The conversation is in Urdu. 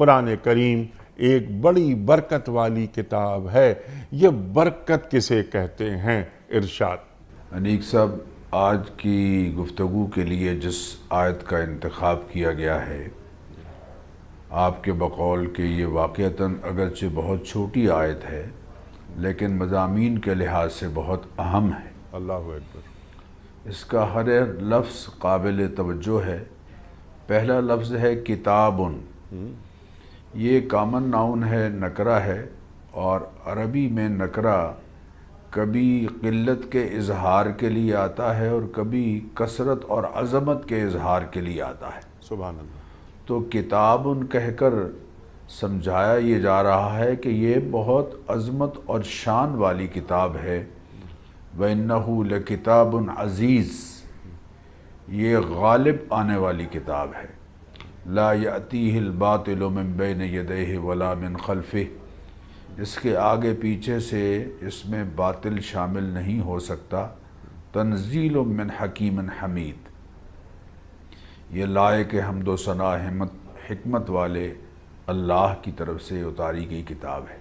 قرآن کریم ایک بڑی برکت والی کتاب ہے۔ یہ برکت کسے کہتے ہیں؟ ارشاد۔ انیق صاحب، آج کی گفتگو کے لیے جس آیت کا انتخاب کیا گیا ہے، آپ کے بقول کہ یہ واقعتاً اگرچہ بہت چھوٹی آیت ہے لیکن مضامین کے لحاظ سے بہت اہم ہے۔ اللہ اکبر۔ اس کا ہر لفظ قابل توجہ ہے۔ پہلا لفظ ہے کتابن۔ یہ کامن ناؤن ہے، نکرہ ہے، اور عربی میں نکرہ کبھی قلت کے اظہار کے لیے آتا ہے اور کبھی کثرت اور عظمت کے اظہار کے لیے آتا ہے۔ سبحان اللہ۔ تو کتابن کہہ کر سمجھایا یہ جا رہا ہے کہ یہ بہت عظمت اور شان والی کتاب ہے۔ وَإِنَّهُ لَكِتَابٌ عَزِيزٌ، یہ غالب آنے والی کتاب ہے۔ لا يأتيه الباطل من بین یدیہ ولا من خلفہ، اس کے آگے پیچھے سے اس میں باطل شامل نہیں ہو سکتا۔ تنزیل من حکیم حمید، یہ لائق حمد و ثنا حکمت والے اللہ کی طرف سے اتاری گئی کتاب ہے۔